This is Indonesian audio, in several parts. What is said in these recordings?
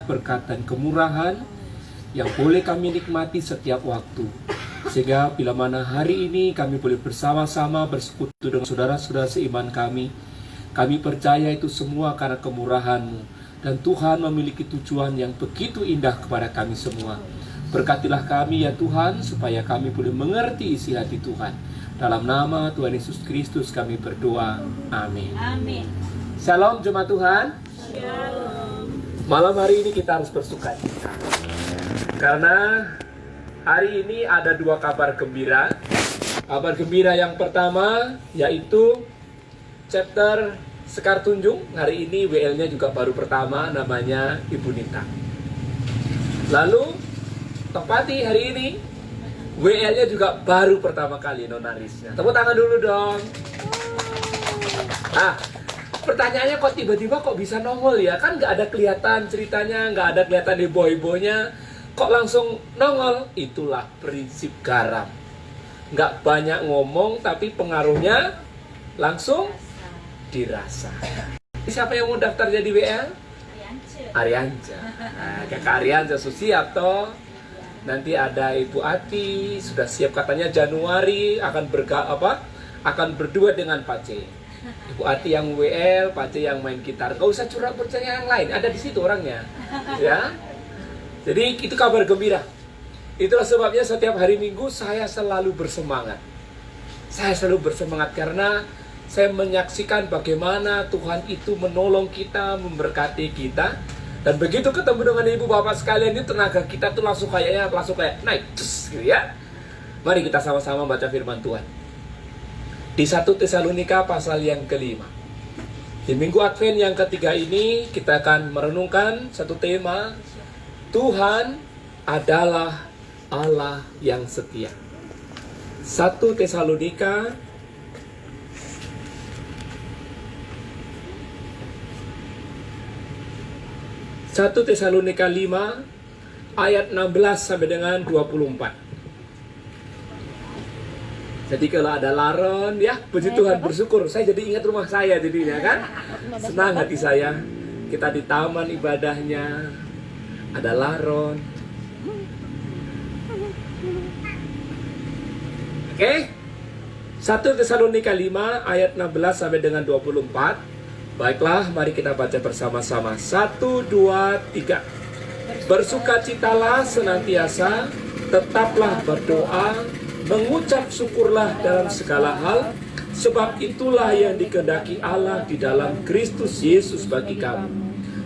berkat dan kemurahan yang boleh kami nikmati setiap waktu. Sehingga bila mana hari ini kami boleh bersama-sama bersekutu dengan saudara-saudara seiman kami percaya itu semua karena kemurahan-Mu. Dan Tuhan memiliki tujuan yang begitu indah kepada kami semua. Berkatilah kami ya Tuhan, supaya kami boleh mengerti isi hati Tuhan. Dalam nama Tuhan Yesus Kristus kami berdoa. Amin. Amin. Shalom jemaat Tuhan. Shalom. Malam hari ini kita harus bersukacita. Karena hari ini ada dua kabar gembira. Kabar gembira yang pertama yaitu chapter Sekar Tunjung. Hari ini WL-nya juga baru pertama, namanya Ibu Nita. Lalu tepati hari ini WL-nya juga baru pertama kali nonarisnya. Tepuk tangan dulu dong. Pertanyaannya kok tiba-tiba kok bisa nongol ya? Kan nggak ada kelihatan ceritanya, nggak ada kelihatan heboh-hebohnya. Kok langsung nongol? Itulah prinsip garam. Nggak banyak ngomong, tapi pengaruhnya langsung dirasa. Siapa yang mau daftar jadi WL? Arianca. Kakak Arianca siap toh. Nanti ada Ibu Ati sudah siap katanya Januari akan akan berdua dengan Pak C. Ibu Ati yang WL, Pak C yang main gitar. Gak usah curhat percaya yang lain, ada di situ orangnya. Ya. Jadi itu kabar gembira. Itulah sebabnya setiap hari Minggu saya selalu bersemangat. Saya selalu bersemangat karena saya menyaksikan bagaimana Tuhan itu menolong kita, memberkati kita. Dan begitu ketemu dengan ibu bapak sekalian, itu tenaga kita tuh langsung kayak naik, gitu ya. Mari kita sama-sama baca firman Tuhan. Di 1 Tesalonika pasal yang ke-5. Di minggu Advent yang ketiga ini kita akan merenungkan satu tema, Tuhan adalah Allah yang setia. 1 Tesalonika Satu Tesalonika 5 ayat 16 sampai dengan 24. Jadi kalau ada laron ya, puji Tuhan, bersyukur. Saya jadi ingat rumah saya jadinya kan. Senang hati saya. Kita di taman ibadahnya ada laron. Oke. 1 Tesalonika 5 ayat 16 sampai dengan 24. Baiklah, mari kita baca bersama-sama. 1, 2, 3. Bersukacitalah senantiasa, tetaplah berdoa, mengucap syukurlah dalam segala hal, sebab itulah yang dikehendaki Allah di dalam Kristus Yesus bagi kamu.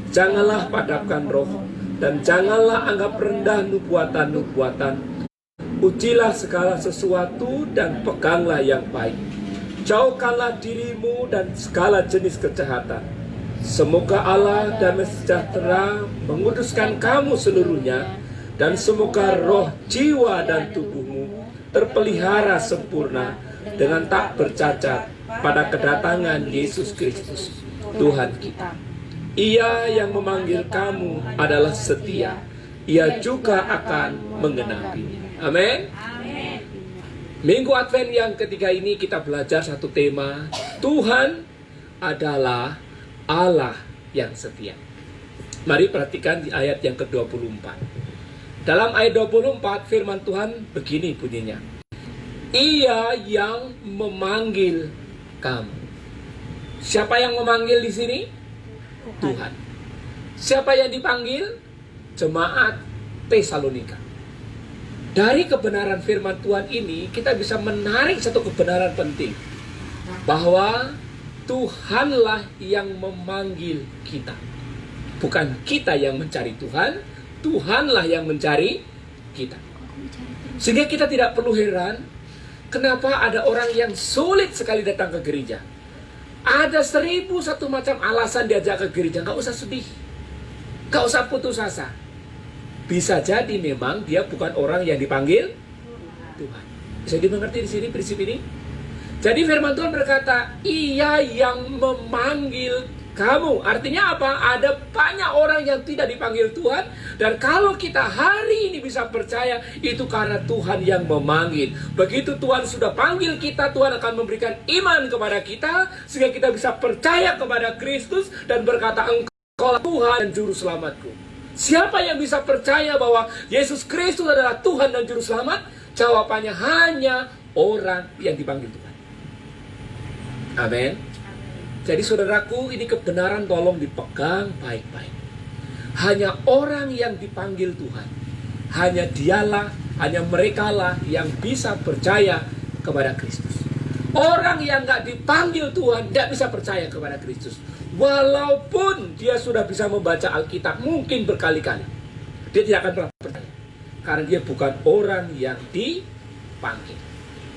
Janganlah padamkan roh, dan janganlah anggap rendah nubuatan-nubuatan. Ujilah segala sesuatu dan peganglah yang baik. Jauhkanlah dirimu dan segala jenis kejahatan. Semoga Allah damai sejahtera menguduskan kamu seluruhnya, dan semoga roh, jiwa, dan tubuhmu terpelihara sempurna dengan tak bercacat pada kedatangan Yesus Kristus, Tuhan kita. Ia yang memanggil kamu adalah setia. Ia juga akan menggenapinya. Amin. Minggu Advent yang ketiga ini kita belajar satu tema, Tuhan adalah Allah yang setia. Mari perhatikan di ayat yang ke-24. Dalam ayat 24 firman Tuhan begini bunyinya. Ia yang memanggil kamu. Siapa yang memanggil di sini? Tuhan. Siapa yang dipanggil? Jemaat Tesalonika. Dari kebenaran firman Tuhan ini, kita bisa menarik satu kebenaran penting. Bahwa Tuhanlah yang memanggil kita. Bukan kita yang mencari Tuhan, Tuhanlah yang mencari kita. Sehingga kita tidak perlu heran, kenapa ada orang yang sulit sekali datang ke gereja. Ada 1001 macam alasan diajak ke gereja, gak usah sedih. Gak usah putus asa. Bisa jadi memang dia bukan orang yang dipanggil Tuhan. Bisa dimengerti di sini prinsip ini? Jadi firman Tuhan berkata, Ia yang memanggil kamu. Artinya apa? Ada banyak orang yang tidak dipanggil Tuhan. Dan kalau kita hari ini bisa percaya, itu karena Tuhan yang memanggil. Begitu Tuhan sudah panggil kita, Tuhan akan memberikan iman kepada kita, sehingga kita bisa percaya kepada Kristus dan berkata, Engkau Tuhan dan Juru Selamatku. Siapa yang bisa percaya bahwa Yesus Kristus adalah Tuhan dan Juru Selamat? Jawabannya hanya orang yang dipanggil Tuhan. Amin. Jadi saudaraku, ini kebenaran tolong dipegang baik-baik. Hanya orang yang dipanggil Tuhan, hanya dialah, hanya merekalah yang bisa percaya kepada Kristus. Orang yang gak dipanggil Tuhan gak bisa percaya kepada Kristus. Walaupun dia sudah bisa membaca Alkitab mungkin berkali-kali, dia tidak akan pernah percaya. Karena dia bukan orang yang dipanggil.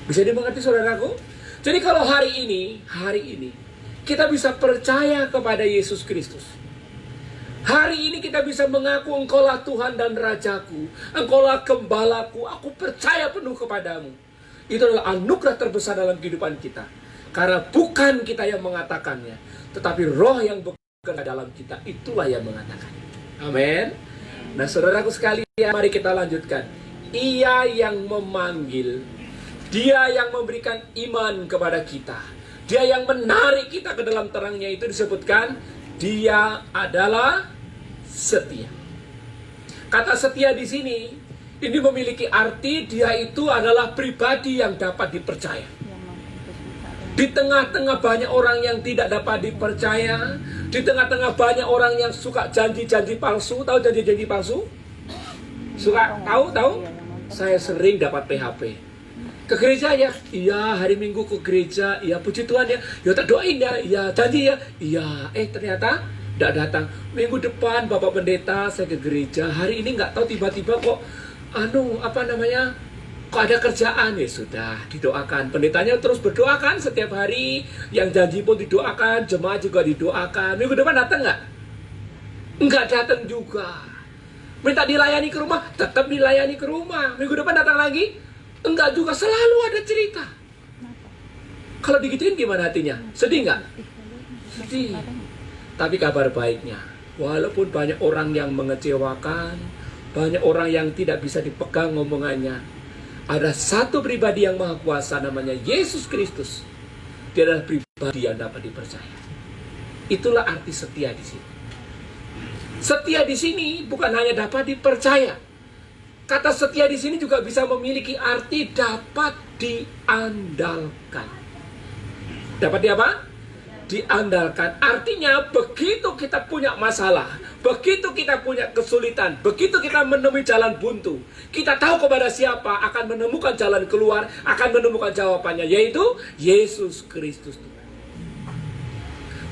Bisa dimengerti saudaraku? Jadi kalau hari ini kita bisa percaya kepada Yesus Kristus. Hari ini kita bisa mengaku Engkaulah Tuhan dan Rajaku, Engkaulah Gembalaku, aku percaya penuh kepadamu. Itu adalah anugerah terbesar dalam kehidupan kita. Karena bukan kita yang mengatakannya, tetapi Roh yang bekerja dalam kita, itulah yang mengatakannya. Amin. Nah saudaraku sekalian, mari kita lanjutkan. Ia yang memanggil, Dia yang memberikan iman kepada kita, Dia yang menarik kita ke dalam terangnya, itu disebutkan Dia adalah setia. Kata setia di sini ini memiliki arti dia itu adalah pribadi yang dapat dipercaya. Di tengah-tengah banyak orang yang tidak dapat dipercaya, di tengah-tengah banyak orang yang suka janji-janji palsu. Tahu janji-janji palsu? Suka tahu? Saya sering dapat PHP. Ke gereja ya? Iya, hari Minggu ke gereja. Iya, puji Tuhan ya. Ya tak doain ya. Iya, janji ya. Iya, ternyata tidak datang. Minggu depan Bapak Pendeta saya ke gereja. Hari ini nggak tahu tiba-tiba kok kok ada kerjaan. Ya sudah, didoakan. Pendetanya terus berdoakan setiap hari. Yang janji pun didoakan, jemaat juga didoakan. Minggu depan datang nggak? Nggak datang juga. Minta dilayani ke rumah, tetap dilayani ke rumah. Minggu depan datang lagi? Enggak juga, selalu ada cerita. Kalau digituin gimana hatinya? Sedih nggak? Sedih. Tapi kabar baiknya, walaupun banyak orang yang mengecewakan, banyak orang yang tidak bisa dipegang ngomongannya, ada satu pribadi yang maha kuasa namanya Yesus Kristus. Dia adalah pribadi yang dapat dipercaya. Itulah arti setia di sini. Setia di sini bukan hanya dapat dipercaya. Kata setia di sini juga bisa memiliki arti dapat diandalkan. Dapat di apa? Diandalkan. Artinya begitu kita punya masalah, begitu kita punya kesulitan, begitu kita menemui jalan buntu, kita tahu kepada siapa akan menemukan jalan keluar, akan menemukan jawabannya, yaitu Yesus Kristus.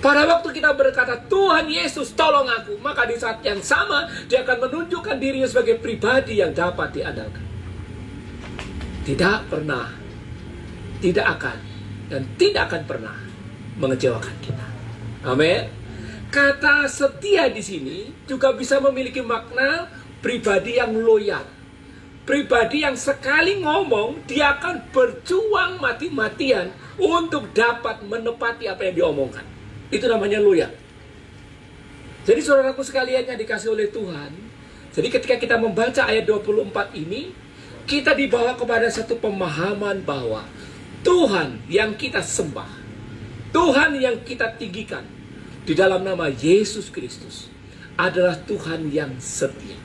Pada waktu kita berkata, Tuhan Yesus tolong aku, maka di saat yang sama dia akan menunjukkan dirinya sebagai pribadi yang dapat diandalkan. Tidak pernah, tidak akan, dan tidak akan pernah mengecewakan kita. Amin. Kata setia di sini juga bisa memiliki makna pribadi yang loyal. Pribadi yang sekali ngomong, dia akan berjuang mati-matian untuk dapat menepati apa yang diomongkan. Itu namanya loyal. Jadi saudaraku sekalian yang dikasih oleh Tuhan, jadi ketika kita membaca ayat 24 ini, kita dibawa kepada satu pemahaman bahwa Tuhan yang kita sembah, Tuhan yang kita tinggikan di dalam nama Yesus Kristus adalah Tuhan yang setia.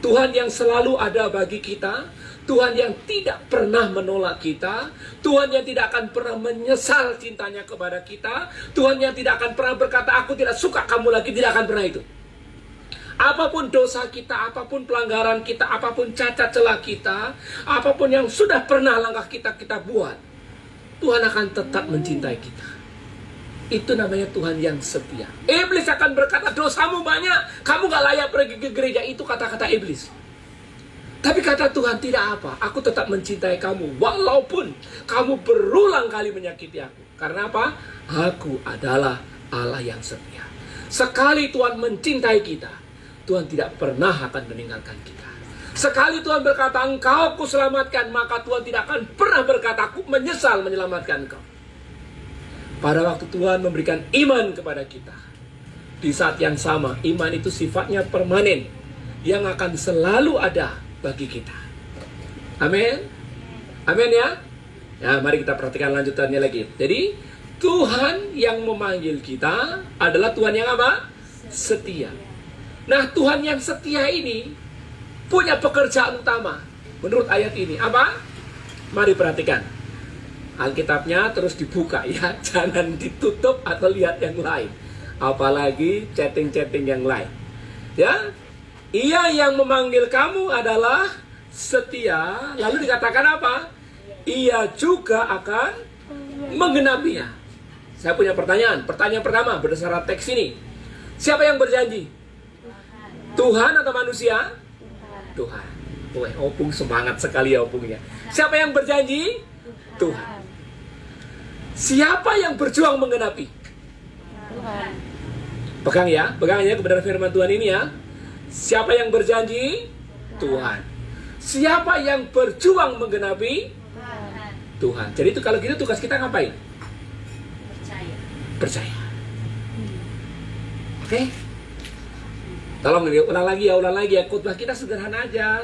Tuhan yang selalu ada bagi kita, Tuhan yang tidak pernah menolak kita, Tuhan yang tidak akan pernah menyesal cintanya kepada kita, Tuhan yang tidak akan pernah berkata, aku tidak suka kamu lagi, tidak akan pernah itu. Apapun dosa kita, apapun pelanggaran kita, apapun cacat celah kita, apapun yang sudah pernah langkah kita buat, Tuhan akan tetap mencintai kita. Itu namanya Tuhan yang setia. Iblis akan berkata, dosamu banyak, kamu gak layak pergi ke gereja. Itu kata-kata iblis. Tapi kata Tuhan, tidak apa, aku tetap mencintai kamu, walaupun kamu berulang kali menyakiti aku. Karena apa? Aku adalah Allah yang setia. Sekali Tuhan mencintai kita, Tuhan tidak pernah akan meninggalkan kita. Sekali Tuhan berkata, engkau aku selamatkan, maka Tuhan tidak akan pernah berkata, aku menyesal menyelamatkan engkau. Pada waktu Tuhan memberikan iman kepada kita, di saat yang sama, iman itu sifatnya permanen, yang akan selalu ada bagi kita. Amin. Amin ya. Ya, mari kita perhatikan lanjutannya lagi. Jadi, Tuhan yang memanggil kita adalah Tuhan yang apa? Setia. Nah, Tuhan yang setia ini punya pekerjaan utama menurut ayat ini. Apa? Mari perhatikan. Alkitabnya terus dibuka ya, jangan ditutup atau lihat yang lain. Apalagi chatting-chatting yang lain. Ya, Ia yang memanggil kamu adalah setia. Lalu dikatakan apa? Ia juga akan menggenapinya. Saya punya pertanyaan. Pertanyaan pertama berdasarkan teks ini. Siapa yang berjanji? Tuhan atau manusia? Tuhan. Wah, Opung semangat sekali ya Opungnya. Siapa yang berjanji? Tuhan. Siapa yang berjuang menggenapi? Tuhan. Pegang ya kebenaran firman Tuhan ini ya. Siapa yang berjanji? Tuhan. Siapa yang berjuang menggenapi? Tuhan. Jadi itu kalau gitu tugas kita ngapain? Percaya. Oke? Tolong ulang lagi ya. Khotbah kita sederhana aja.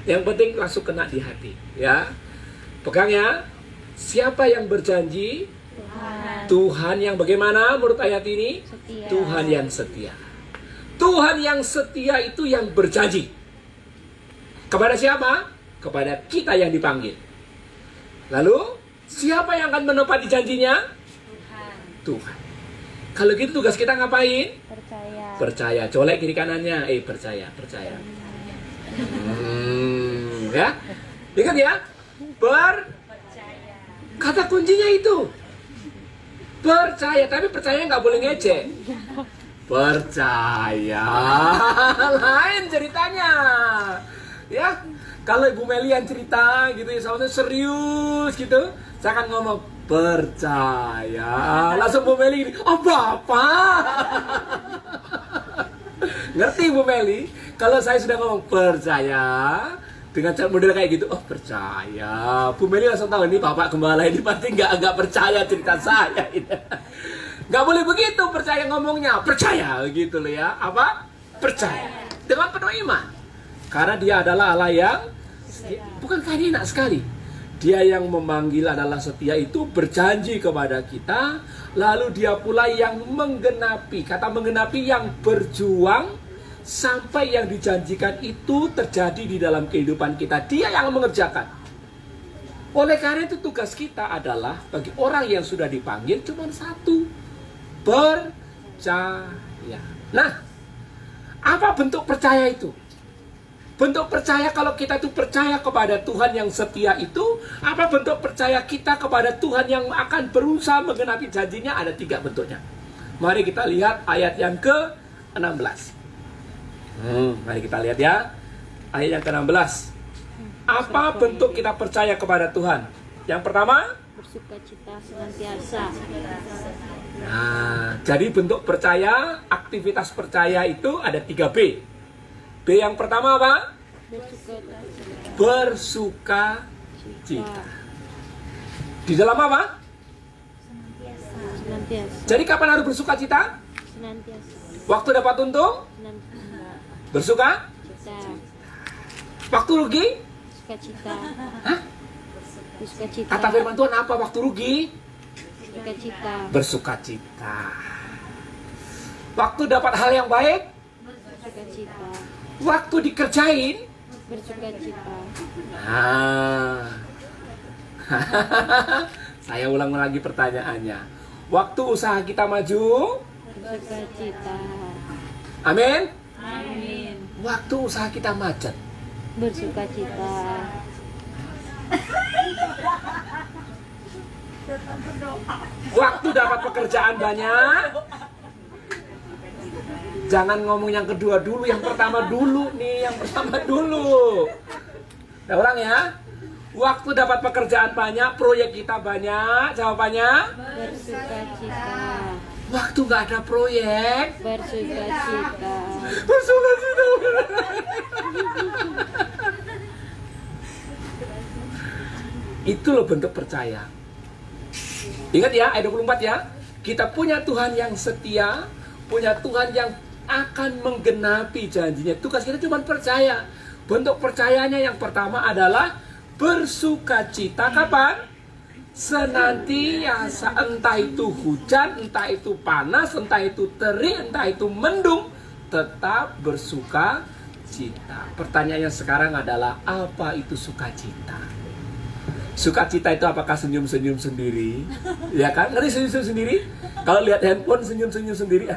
Yang penting langsung kena di hati, ya. Pegang ya. Siapa yang berjanji? Tuhan. Tuhan yang bagaimana menurut ayat ini? Setia. Tuhan yang setia. Tuhan yang setia itu yang berjanji. Kepada siapa? Kepada kita yang dipanggil. Lalu, siapa yang akan menepati janjinya? Tuhan. Kalau gitu tugas kita ngapain? Percaya. Percaya. Colek kiri kanannya. Percaya. Ya. Ingat ya. Kata kuncinya itu. Percaya. Tapi percaya nggak boleh ngecek. Percaya. Lain ceritanya. Ya. Kalau Ibu Meli yang cerita gitu ya, sama serius gitu, saya akan ngomong percaya. Langsung Bu Meli gini, oh Bapak. Ngerti Bu Meli? Kalau saya sudah ngomong percaya dengan model kayak gitu, oh percaya. Bu Meli langsung tahu ini Bapak Gembala ini pasti nggak percaya cerita saya. Nggak boleh begitu percaya ngomongnya, percaya gitu loh ya. Apa? Percaya dengan penuh iman. Karena dia adalah Allah yang setia. Bukankah ini enak sekali? Dia yang memanggil adalah setia, itu berjanji kepada kita. Lalu dia pula yang menggenapi. Kata menggenapi yang berjuang sampai yang dijanjikan itu terjadi di dalam kehidupan kita. Dia yang mengerjakan. Oleh karena itu tugas kita adalah bagi orang yang sudah dipanggil cuma satu. Percaya. Nah, apa bentuk percaya itu? Bentuk percaya kalau kita itu percaya kepada Tuhan yang setia itu, apa bentuk percaya kita kepada Tuhan yang akan berusaha menggenapi janjinya? Ada 3 bentuknya. Mari kita lihat ayat yang ke-16. Mari kita lihat ya. Ayat yang ke-16. Apa bentuk kita percaya kepada Tuhan? Yang pertama, bersukacita senantiasa. Nah, jadi bentuk percaya, aktivitas percaya itu ada 3B. B yang pertama apa? Bersuka cita. Di dalam apa? Senantiasa. Jadi kapan harus bersuka cita? Senantiasa. Waktu dapat untung? Senantiasa. Bersuka? Cita. Waktu rugi? Sukacita. Hah? Bersukacita. Kata firman Tuhan apa waktu rugi? Sukacita. Bersuka cita. Waktu dapat hal yang baik? Sukacita. Waktu dikerjain? Bersukacita. Nah. Saya ulang lagi pertanyaannya. Waktu usaha kita maju? Bersukacita. Amin? Amin. Waktu usaha kita macet? Bersukacita. Waktu dapat pekerjaan banyak? Jangan ngomong yang kedua dulu, yang pertama dulu nih, yang pertama dulu. Nah, ulang ya. Waktu dapat pekerjaan banyak, proyek kita banyak, jawabannya? Bersukacita. Waktu nggak ada proyek? Bersukacita. Bersukacita. Itu loh bentuk percaya. Ingat ya, ayat 24 ya. Kita punya Tuhan yang setia, punya Tuhan yang akan menggenapi janjinya. Tugas kita cuma percaya. Bentuk percayanya yang pertama adalah bersukacita. Kapan? Senantiasa, entah itu hujan, entah itu panas, entah itu terik, entah itu mendung, tetap bersuka cita. Pertanyaannya sekarang adalah, apa itu sukacita? Sukacita itu apakah senyum-senyum sendiri? Ya kan? Ngerti senyum-senyum sendiri? Kalau lihat handphone senyum-senyum sendiri,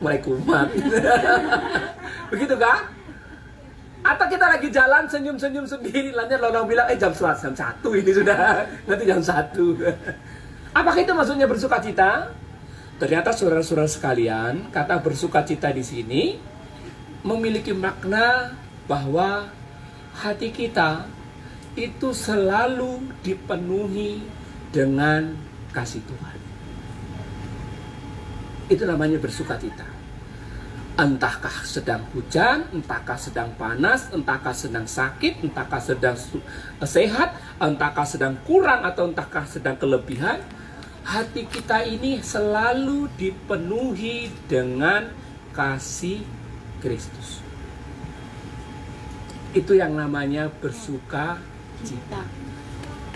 mulai kumat. Begitu kan? Atau kita lagi jalan senyum-senyum sendiri, lanjut orang bilang, jam 1 ini sudah, nanti jam 1. Apakah itu maksudnya bersukacita? Ternyata saudara-saudara sekalian, kata bersukacita di sini memiliki makna bahwa hati kita itu selalu dipenuhi dengan kasih Tuhan. Itu namanya bersukacita. Entahkah sedang hujan, entahkah sedang panas, entahkah sedang sakit, entahkah sedang sehat, entahkah sedang kurang, atau entahkah sedang kelebihan, hati kita ini selalu dipenuhi dengan kasih Kristus. Itu yang namanya bersukacita.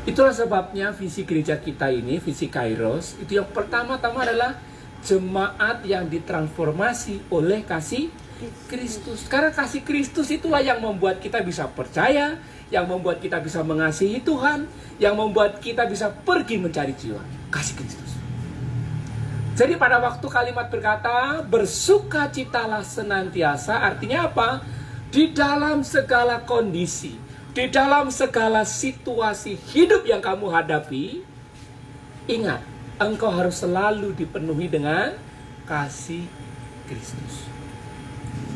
Itulah sebabnya visi gereja kita ini, visi Kairos, itu yang pertama-tama adalah jemaat yang ditransformasi oleh kasih Kristus. Karena kasih Kristus itulah yang membuat kita bisa percaya, yang membuat kita bisa mengasihi Tuhan, yang membuat kita bisa pergi mencari jiwa. Kasih Kristus. Jadi pada waktu kalimat berkata bersukacitalah senantiasa, artinya apa? Di dalam segala kondisi, di dalam segala situasi hidup yang kamu hadapi, ingat, engkau harus selalu dipenuhi dengan kasih Kristus.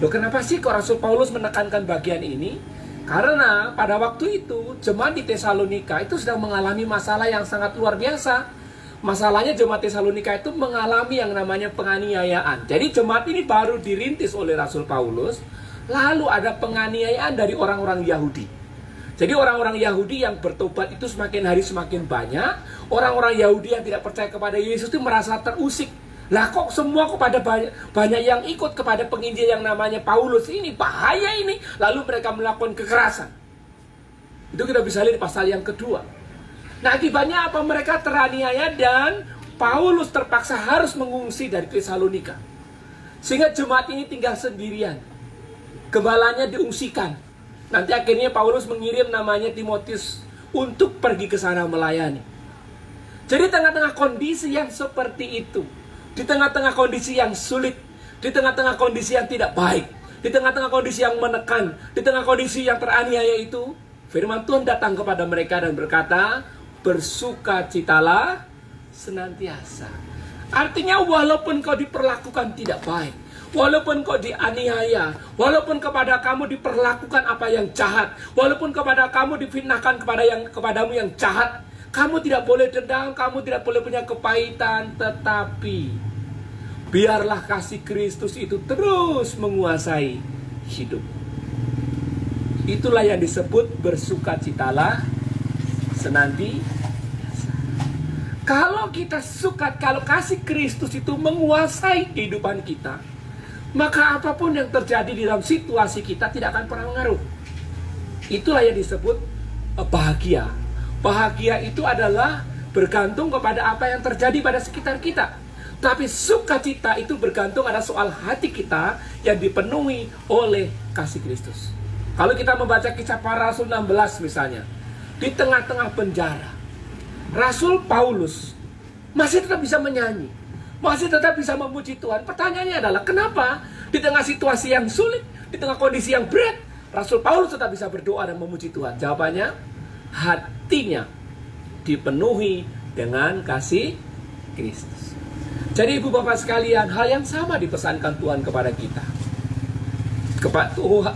Loh, kenapa sih kok Rasul Paulus menekankan bagian ini? Karena pada waktu itu jemaat di Tesalonika itu sedang mengalami masalah yang sangat luar biasa. Masalahnya jemaat Tesalonika itu mengalami yang namanya penganiayaan. Jadi jemaat ini baru dirintis oleh Rasul Paulus, lalu ada penganiayaan dari orang-orang Yahudi. Jadi orang-orang Yahudi yang bertobat itu semakin hari semakin banyak. Orang-orang Yahudi yang tidak percaya kepada Yesus itu merasa terusik. Lah kok semua kepada banyak yang ikut kepada penginjil yang namanya Paulus ini, bahaya ini. Lalu mereka melakukan kekerasan. Itu kita bisa lihat di pasal yang kedua. Nah, akibatnya apa? Mereka teraniaya dan Paulus terpaksa harus mengungsi dari Tesalonika. Sehingga jemaat ini tinggal sendirian. Gembalanya diungsikan. Nanti akhirnya Paulus mengirim namanya Timotius untuk pergi ke sana melayani. Jadi tengah-tengah kondisi yang seperti itu, di tengah-tengah kondisi yang sulit, di tengah-tengah kondisi yang tidak baik, di tengah-tengah kondisi yang menekan, di tengah kondisi yang teraniaya itu, firman Tuhan datang kepada mereka dan berkata, bersukacitalah senantiasa. Artinya walaupun kau diperlakukan tidak baik, walaupun kau dianiaya, walaupun kepada kamu diperlakukan apa yang jahat, walaupun kepada kamu difitnahkan kepadamu yang jahat, kamu tidak boleh dendam, kamu tidak boleh punya kepahitan, tetapi biarlah kasih Kristus itu terus menguasai hidup. Itulah yang disebut bersukacitalah senantiasa. Kalau kita suka, kalau kasih Kristus itu menguasai kehidupan kita, maka apapun yang terjadi di dalam situasi kita tidak akan pernah mengaruh. Itulah yang disebut bahagia. Bahagia itu adalah bergantung kepada apa yang terjadi pada sekitar kita. Tapi sukacita itu bergantung ada soal hati kita yang dipenuhi oleh kasih Kristus. Kalau kita membaca kisah para Rasul 16 misalnya, di tengah-tengah penjara, Rasul Paulus masih tetap bisa menyanyi, masih tetap bisa memuji Tuhan. Pertanyaannya adalah kenapa di tengah situasi yang sulit, di tengah kondisi yang berat, Rasul Paulus tetap bisa berdoa dan memuji Tuhan? Jawabannya, hatinya dipenuhi dengan kasih Kristus. Jadi ibu bapak sekalian, hal yang sama dipesankan Tuhan kepada kita.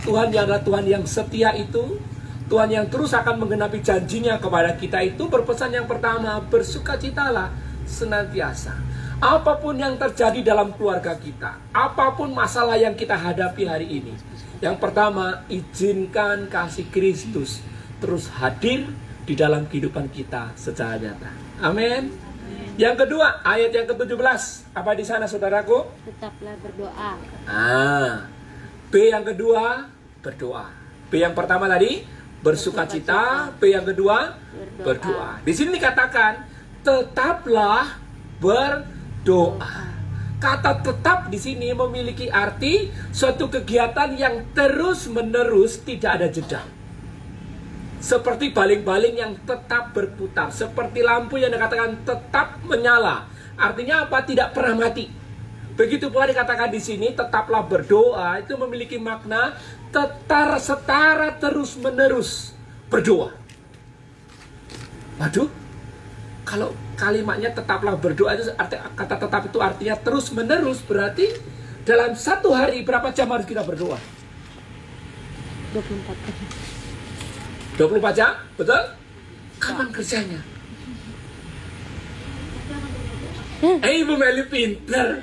Tuhan yang adalah Tuhan yang setia itu, Tuhan yang terus akan menggenapi janjinya kepada kita itu berpesan yang pertama, bersukacitalah senantiasa. Apapun yang terjadi dalam keluarga kita, apapun masalah yang kita hadapi hari ini, yang pertama, izinkan kasih Kristus terus hadir di dalam kehidupan kita secara nyata. Amin. Yang kedua, ayat yang ke-17. Apa di sana saudaraku? Tetaplah berdoa. B yang kedua, berdoa. B yang pertama tadi, bersukacita. B yang kedua, berdoa. Di sini dikatakan, tetaplah berdoa. Kata tetap di sini memiliki arti suatu kegiatan yang terus-menerus tidak ada jeda. Seperti baling-baling yang tetap berputar, seperti lampu yang dikatakan tetap menyala. Artinya apa? Tidak pernah mati. Begitu pula dikatakan di sini tetaplah berdoa, itu memiliki makna setara terus-menerus berdoa. Waduh, kalau kalimatnya tetaplah berdoa itu kata tetap itu artinya terus-menerus, berarti dalam satu hari berapa jam harus kita berdoa? 24 jam. 24 jam, betul? Kapan kerjanya? Ibu Meli pinter.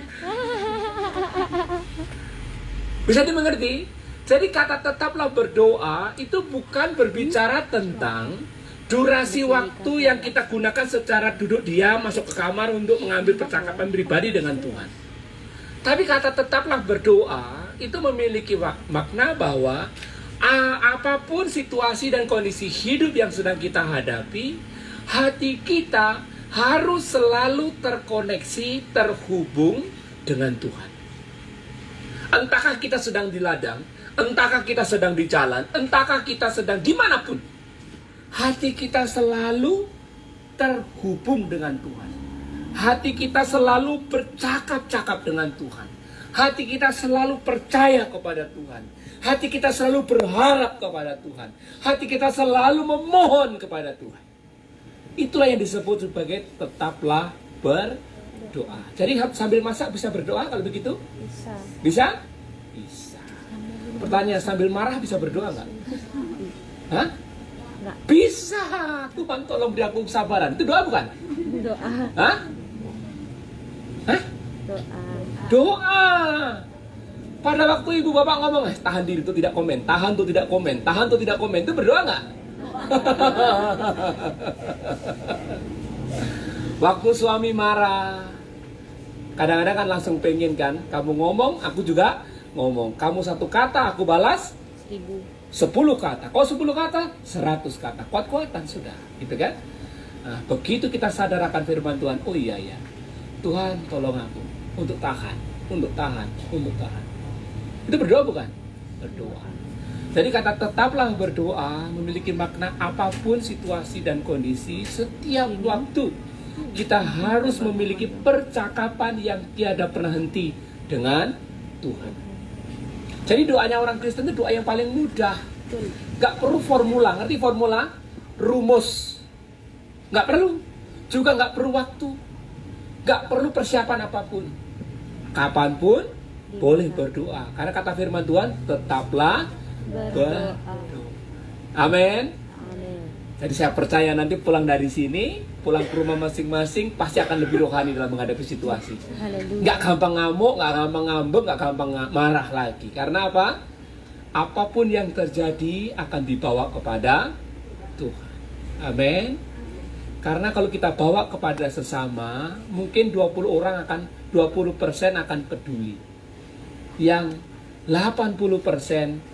Bisa dimengerti? Jadi kata tetaplah berdoa itu bukan berbicara tentang durasi waktu yang kita gunakan secara duduk diam masuk ke kamar untuk mengambil percakapan pribadi dengan Tuhan. Tapi kata tetaplah berdoa itu memiliki makna bahwa apapun situasi dan kondisi hidup yang sedang kita hadapi, hati kita harus selalu terkoneksi, terhubung dengan Tuhan. Entahkah kita sedang di ladang, entahkah kita sedang di jalan, entahkah kita sedang dimanapun, hati kita selalu terhubung dengan Tuhan. Hati kita selalu bercakap-cakap dengan Tuhan. Hati kita selalu percaya kepada Tuhan. Hati kita selalu berharap kepada Tuhan. Hati kita selalu memohon kepada Tuhan. Itulah yang disebut sebagai tetaplah berdoa. Jadi sambil masak bisa berdoa kalau begitu? Bisa. Bisa? Bisa. Pertanyaan, sambil marah bisa berdoa nggak? Hah? Enggak. Bisa. Tuhan tolong beri aku kesabaran. Itu doa bukan? Doa. Hah? Hah? Doa. Doa. Pada waktu ibu bapak ngomong, tahan diri itu tidak komen, tahan tuh tidak komen, tahan tuh tidak komen, itu berdoa nggak? Waktu suami marah, kadang-kadang kan langsung pengen kan, kamu ngomong, aku juga ngomong. Kamu satu kata, aku balas 10 kata. Kau 10 kata, 100 kata. Kuat-kuatan sudah, gitu kan? Nah, begitu kita sadar akan firman Tuhan, oh iya ya, Tuhan tolong aku untuk tahan, untuk tahan, untuk tahan. Itu berdoa bukan? Berdoa. Jadi kata tetaplah berdoa memiliki makna apapun situasi dan kondisi, setiap waktu kita harus memiliki percakapan yang tiada pernah henti dengan Tuhan. Jadi doanya orang Kristen itu doa yang paling mudah. Gak perlu formula, ngerti formula? Rumus. Gak perlu. Juga gak perlu waktu. Gak perlu persiapan apapun. Kapanpun boleh berdoa. Karena kata firman Tuhan, tetaplah berdoa. Amin. Jadi saya percaya nanti pulang dari sini, pulang ke rumah masing-masing, pasti akan lebih rohani dalam menghadapi situasi. Gak gampang ngamuk, gak gampang ngambek, gak gampang marah lagi. Karena apa? Apapun yang terjadi akan dibawa kepada Tuhan. Amin. Karena kalau kita bawa kepada sesama, mungkin 20% akan peduli. Yang 80%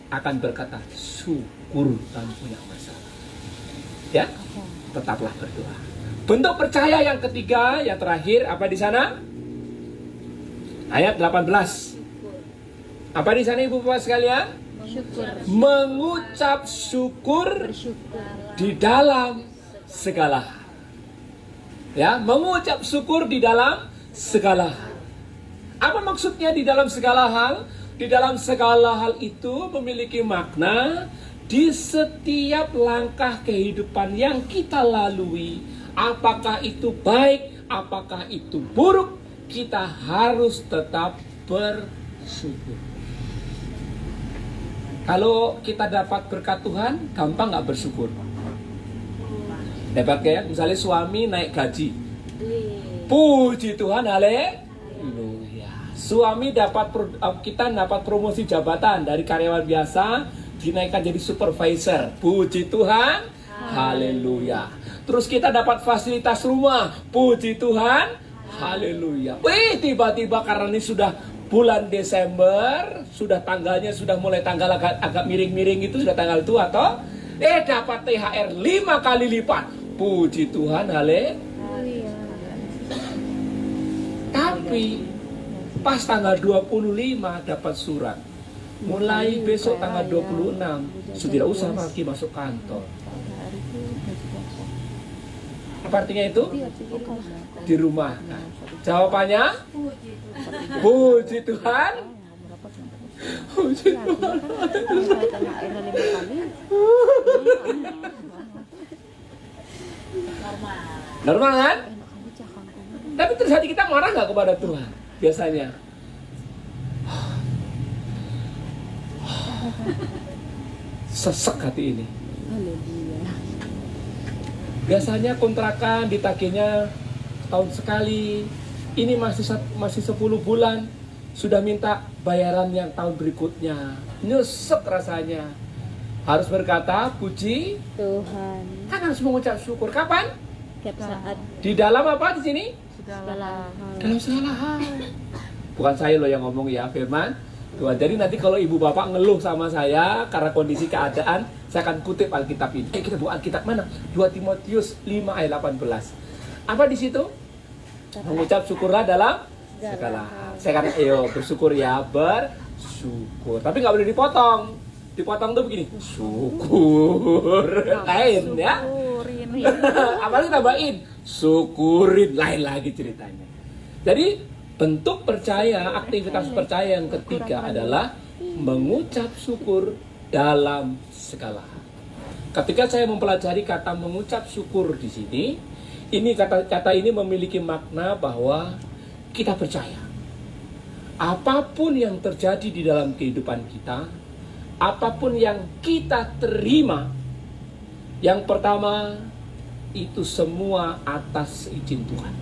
akan berkata syukur tanpa punya masalah. Ya, tetaplah berdoa. Bentuk percaya yang ketiga, yang terakhir, apa di sana? Ayat 18. Apa di sana ibu bapak sekalian? Syukur. Mengucap syukur Bersyukur. di dalam segala hal. Ya, mengucap syukur di dalam segala hal. Apa maksudnya di dalam segala hal? Di dalam segala hal itu memiliki makna di setiap langkah kehidupan yang kita lalui. Apakah itu baik, apakah itu buruk, kita harus tetap bersyukur. Kalau kita dapat berkat Tuhan, gampang nggak bersyukur? Dapat kayak misalnya suami naik gaji. Puji Tuhan, haleluya. Suami kita dapat promosi jabatan dari karyawan biasa dinaikkan jadi supervisor. Puji Tuhan, haleluya. Terus kita dapat fasilitas rumah. Puji Tuhan, haleluya. Wih, tiba-tiba karena ini sudah bulan Desember, sudah tanggalnya sudah mulai tanggal agak miring-miring itu sudah tanggal tua toh. Dapat THR 5 kali lipat. Puji Tuhan, haleluya. pas tanggal 25 dapat surat. Mulai besok tanggal 26 sudah tidak usah lagi masuk kantor. Apa artinya itu? Di rumah. Nah, jawabannya puji Tuhan. Puji Tuhan. Normal kan? Tapi terus hati kita marah nggak kepada Tuhan? Biasanya. Sesek hati ini. Biasanya kontrakan ditagihnya tahun sekali. Ini masih 10 bulan. Sudah minta bayaran yang tahun berikutnya. Nyesek rasanya. Harus berkata puji Tuhan. Kan harus mengucap syukur. Kapan? Setiap saat Di dalam apa di sini? segala hal. Dalam segala hal. Bukan saya loh yang ngomong ya, firman Tuhan. Jadi nanti kalau ibu bapak ngeluh sama saya karena kondisi keadaan, saya akan kutip Alkitab ini. Kita buka Alkitab mana? 2 Timotius 5 ayat 18. Apa di situ? Mengucap syukurlah dalam segala hal. Saya kata, ayo bersyukur ya, bersyukur. Tapi nggak boleh dipotong. Dipotong tuh begini, syukur. Lain ya. Apalagi tambahin, syukurin, lain lagi ceritanya. Jadi bentuk percaya, aktivitas percaya yang ketiga adalah mengucap syukur dalam segala hal. Ketika saya mempelajari kata mengucap syukur di sini, ini kata ini memiliki makna bahwa kita percaya apapun yang terjadi di dalam kehidupan kita, apapun yang kita terima, yang pertama itu semua atas izin Tuhan.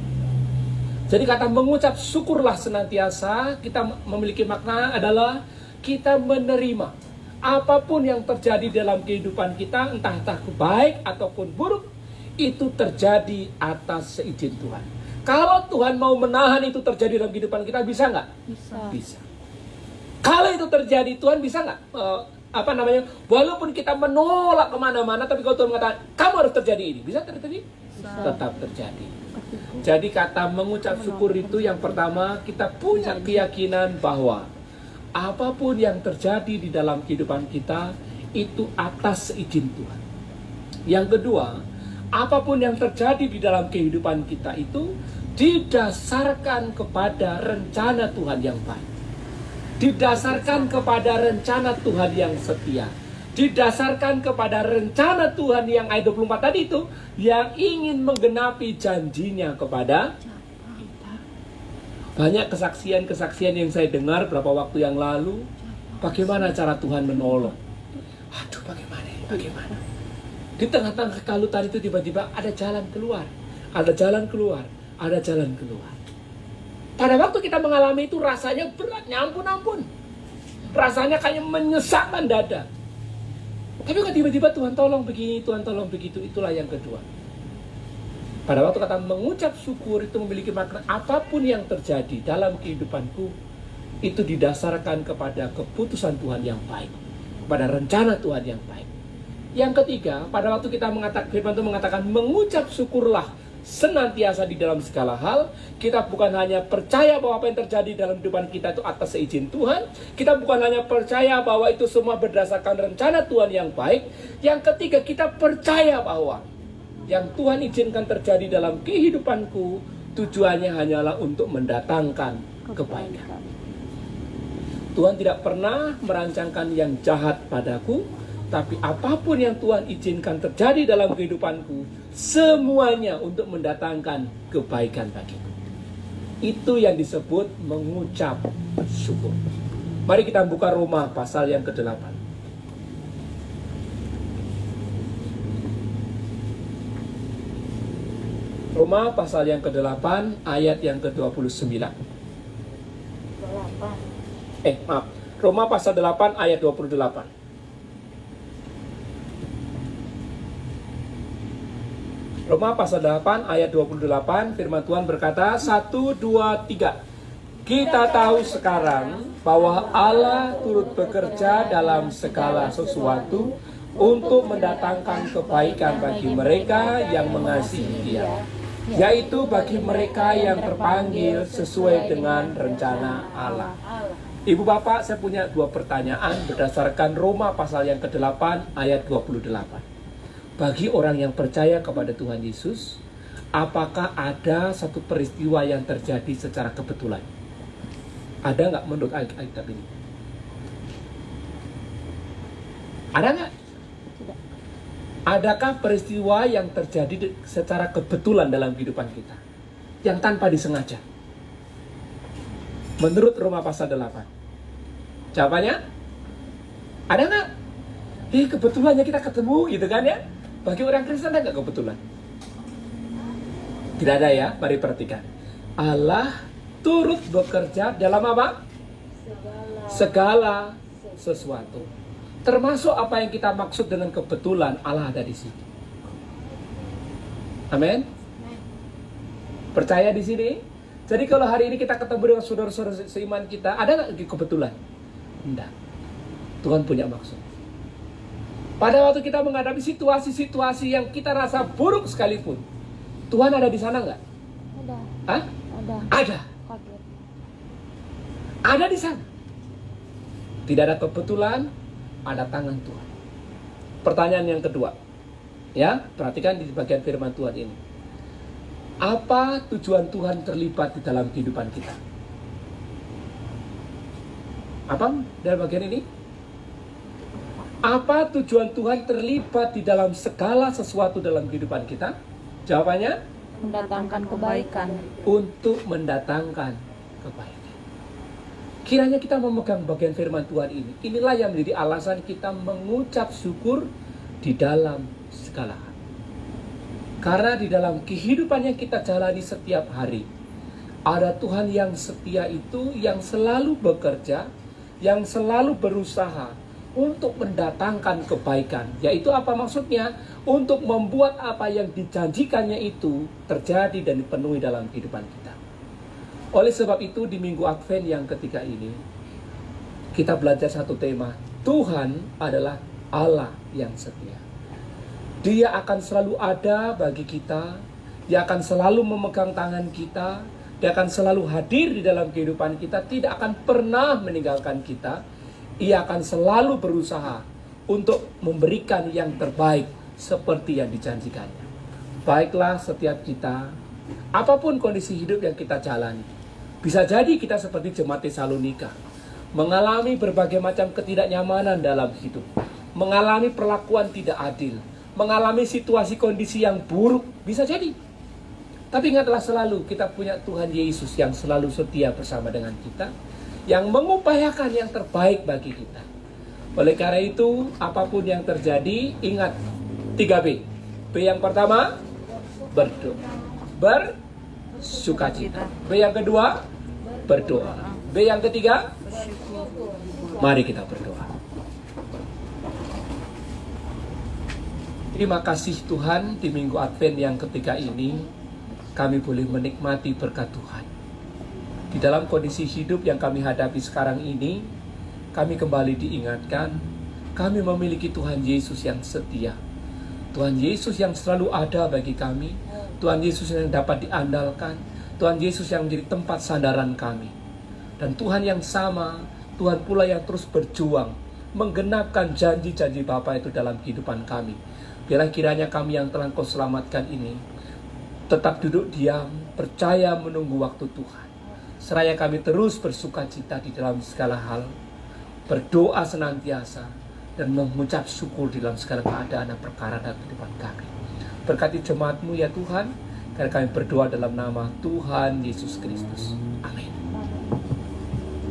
Jadi kata mengucap syukurlah senantiasa, kita memiliki makna adalah kita menerima apapun yang terjadi dalam kehidupan kita, entah baik ataupun buruk, itu terjadi atas izin Tuhan. Kalau Tuhan mau menahan itu terjadi dalam kehidupan kita, bisa nggak? Bisa. Kalau itu terjadi, Tuhan bisa nggak? Walaupun kita menolak kemana-mana, tapi kalau Tuhan mengatakan, kamu harus terjadi ini, bisa terjadi? Tetap terjadi. Jadi kata mengucap syukur itu yang pertama, kita punya keyakinan bahwa apapun yang terjadi di dalam kehidupan kita, itu atas izin Tuhan. Yang kedua, apapun yang terjadi di dalam kehidupan kita itu didasarkan kepada rencana Tuhan yang baik. Didasarkan kepada rencana Tuhan yang setia. Didasarkan kepada rencana Tuhan yang ayat 24 tadi itu, yang ingin menggenapi janjinya kepada kita. Banyak kesaksian-kesaksian yang saya dengar beberapa waktu yang lalu, bagaimana cara Tuhan menolong. Aduh, bagaimana? Di tengah-tengah kekalutan itu tiba-tiba ada jalan keluar. Ada jalan keluar. Pada waktu kita mengalami itu rasanya beratnya ampun. Rasanya kayak menyesakkan dada. Tapi kok tiba-tiba Tuhan tolong begini, Tuhan tolong begitu, itulah yang kedua. Pada waktu kata mengucap syukur itu memiliki makna apapun yang terjadi dalam kehidupanku, itu didasarkan kepada keputusan Tuhan yang baik. Kepada rencana Tuhan yang baik. Yang ketiga, pada waktu kita firman Tuhan mengatakan mengucap syukurlah senantiasa di dalam segala hal, kita bukan hanya percaya bahwa apa yang terjadi dalam kehidupan kita itu atas seizin Tuhan, kita bukan hanya percaya bahwa itu semua berdasarkan rencana Tuhan yang baik. Yang ketiga, kita percaya bahwa yang Tuhan izinkan terjadi dalam kehidupanku, tujuannya hanyalah untuk mendatangkan kebaikan. Tuhan tidak pernah merancangkan yang jahat padaku, tapi apapun yang Tuhan izinkan terjadi dalam kehidupanku, semuanya untuk mendatangkan kebaikan bagiku. Itu yang disebut mengucap syukur. Mari kita buka Roma pasal yang ke-8. Roma pasal yang ke-8 ayat yang ke-29. Roma pasal 8 ayat 28. Roma pasal 8 ayat 28, firman Tuhan berkata, 1, 2, 3. Kita tahu sekarang bahwa Allah turut bekerja dalam segala sesuatu untuk mendatangkan kebaikan bagi mereka yang mengasihi Dia, yaitu bagi mereka yang terpanggil sesuai dengan rencana Allah. Ibu Bapak, saya punya dua pertanyaan berdasarkan Roma pasal yang ke-8 ayat 28. Bagi orang yang percaya kepada Tuhan Yesus, apakah ada satu peristiwa yang terjadi secara kebetulan? Ada nggak menurut Alkitab ini? Ada nggak? Tidak. Adakah peristiwa yang terjadi secara kebetulan dalam kehidupan kita? Yang tanpa disengaja? Menurut Roma pasal 8. Jawabannya? Ada nggak? Kebetulannya kita ketemu gitu kan ya? Bagi orang Kristen ada nggak kebetulan? Tidak ada ya, mari perhatikan. Allah turut bekerja dalam apa? Segala sesuatu. Termasuk apa yang kita maksud dengan kebetulan, Allah ada di sini. Amin. Percaya di sini? Jadi kalau hari ini kita ketemu dengan saudara-saudara seiman kita, ada nggak kebetulan? Tidak. Tuhan punya maksud. Pada waktu kita menghadapi situasi-situasi yang kita rasa buruk sekalipun, Tuhan ada di sana nggak? Ada. Hah? Ada. Ada. Kaget. Ada di sana. Tidak ada kebetulan, ada tangan Tuhan. Pertanyaan yang kedua. Ya, perhatikan di bagian firman Tuhan ini. Apa tujuan Tuhan terlibat di dalam kehidupan kita? Apa dalam bagian ini? Apa tujuan Tuhan terlibat di dalam segala sesuatu dalam kehidupan kita? Jawabannya? Mendatangkan kebaikan. Untuk mendatangkan kebaikan. Kiranya kita memegang bagian firman Tuhan ini. Inilah yang menjadi alasan kita mengucap syukur di dalam segala hal. Karena di dalam kehidupan yang kita jalani setiap hari, ada Tuhan yang setia itu, yang selalu bekerja, yang selalu berusaha untuk mendatangkan kebaikan. Yaitu apa maksudnya? Untuk membuat apa yang dijanjikannya itu terjadi dan dipenuhi dalam kehidupan kita. Oleh sebab itu di Minggu Advent yang ketiga ini, kita belajar satu tema. Tuhan adalah Allah yang setia. Dia akan selalu ada bagi kita. Dia akan selalu memegang tangan kita. Dia akan selalu hadir di dalam kehidupan kita. Tidak akan pernah meninggalkan kita. Ia akan selalu berusaha untuk memberikan yang terbaik seperti yang dijanjikannya. Baiklah setiap kita, apapun kondisi hidup yang kita jalani. Bisa jadi kita seperti jemaat Tesalonika, mengalami berbagai macam ketidaknyamanan dalam hidup, mengalami perlakuan tidak adil, mengalami situasi kondisi yang buruk, bisa jadi. Tapi ingatlah selalu kita punya Tuhan Yesus yang selalu setia bersama dengan kita, yang mengupayakan yang terbaik bagi kita. Oleh karena itu, apapun yang terjadi, ingat 3B. B yang pertama, berdoa. Bersukacita. B yang kedua, berdoa. B yang ketiga, mari kita berdoa. Terima kasih Tuhan, di Minggu Advent yang ketiga ini, kami boleh menikmati berkat Tuhan. Di dalam kondisi hidup yang kami hadapi sekarang ini, kami kembali diingatkan, kami memiliki Tuhan Yesus yang setia. Tuhan Yesus yang selalu ada bagi kami. Tuhan Yesus yang dapat diandalkan. Tuhan Yesus yang menjadi tempat sandaran kami. Dan Tuhan yang sama, Tuhan pula yang terus berjuang menggenapkan janji-janji Bapa itu dalam kehidupan kami. Biarlah kiranya kami yang telah Kau selamatkan ini tetap duduk diam, percaya menunggu waktu Tuhan. Seraya kami terus bersukacita di dalam segala hal, berdoa senantiasa, dan mengucap syukur di dalam segala keadaan dan perkara dalam kehidupan kami. Berkati jemaat-Mu ya Tuhan, karena kami berdoa dalam nama Tuhan Yesus Kristus. Amin.